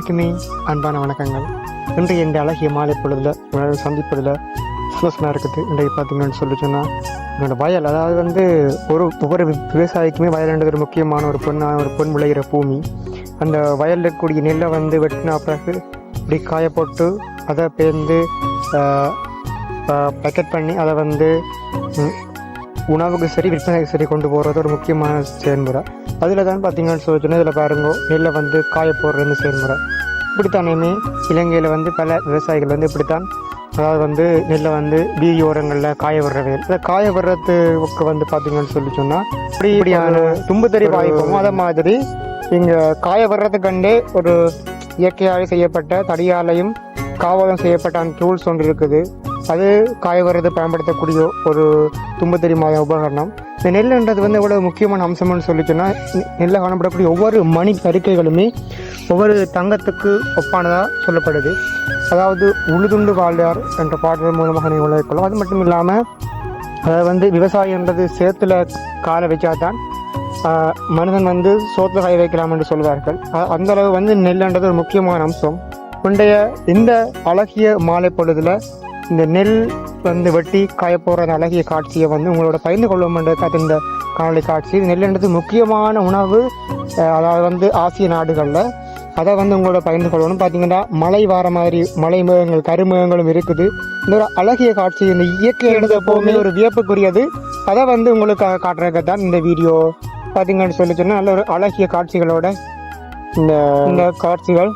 அனைவருக்குமே அன்பான வணக்கங்கள். இன்றைய இந்த அழகிய மாலை பொழுதுல உங்களை சந்திப்பதில் சந்தோஷமாக இருக்குது. இன்றைக்கு பார்த்தீங்கன்னு சொல்லி சொன்னால் என்னோடய வயல், அதாவது வந்து ஒவ்வொரு விவசாயிக்குமே வயல்ன்றது ஒரு முக்கியமான ஒரு பொன் விளைகிற பூமி. அந்த வயலில் இருக்கக்கூடிய நெல்லை வந்து வெட்டினா பிறகு இப்படி காய போட்டு அதை பேர்ந்து பேக்கெட் பண்ணி அதை வந்து உணவுக்கு சரி விற்பனைக்கு சரி கொண்டு போகிறது ஒரு முக்கியமான செயல்முறை. அதில் தான் பார்த்தீங்கன்னு சொல்லி சொன்னால் இதில் பாருங்க, நெல்லை வந்து காய போடுறது செயல்முறை. இப்படித்தானேமே இலங்கையில் வந்து பல விவசாயிகள் வந்து இப்படித்தான், அதாவது வந்து நெல்லை வந்து வீதி ஓரங்களில் காய விடுற வேல். அதை காய விடுறதுக்கு வந்து பார்த்தீங்கன்னு சொல்லி சொன்னால் இப்படியான தும்பு தெரி வாய்ப்போம். அதை மாதிரி இங்கே காய விடுறதுக்கண்டே ஒரு இயற்கையாக செய்யப்பட்ட தடியாலையும் காவலம் செய்யப்பட்ட அந்த டூல்ஸ் ஒன்று இருக்குது. அது காய வர்றது பயன்படுத்தக்கூடிய ஒரு தும்புத்தறி மாதிரி உபகரணம். இந்த நெல்லுன்றது வந்து எவ்வளவு முக்கியமான அம்சம்னு சொல்லி சொன்னால், நெல்லை காணப்படக்கூடிய ஒவ்வொரு மணி பருக்கைகளுமே ஒவ்வொரு தங்கத்துக்கு ஒப்பானதாக சொல்லப்படுது. அதாவது உழுதுண்டு வாழ்ந்தார் என்ற பாடல் மூலமாக நீங்கள் உழைக்கலாம். அது மட்டும் இல்லாமல் அதை வந்து விவசாயன்றது சேத்துல காலை வச்சா தான் மனிதன் வந்து சோத்துல காய வைக்கலாம் என்று சொல்வார்கள். அந்த அளவு வந்து நெல்லுன்றது ஒரு முக்கியமான அம்சம். முந்தைய இந்த அழகிய மாலை பொழுதுல இந்த நெல் வந்து வெட்டி காய போகிற அழகிய காட்சியை வந்து உங்களோட பகிர்ந்து கொள்வோம் என்ற இந்த காணொலி காட்சி. நெல்லுன்றது முக்கியமான உணவு, அதாவது வந்து ஆசிய நாடுகளில். அதை வந்து உங்களோட பகிர்ந்து கொள்ளணும். பார்த்தீங்கன்னா மழை வார மாதிரி மலை மேகங்கள் கருமேகங்களும் இருக்குது. இந்த ஒரு அழகிய காட்சி, இந்த இயற்கை எழுத எப்போவுமே ஒரு வியப்புக்குரியது. அதை வந்து உங்களுக்கு காட்டுறதுக்கு தான் இந்த வீடியோ. பார்த்தீங்கன்னு சொல்லி சொன்னால் நல்ல ஒரு அழகிய காட்சிகளோட இந்த காட்சிகள்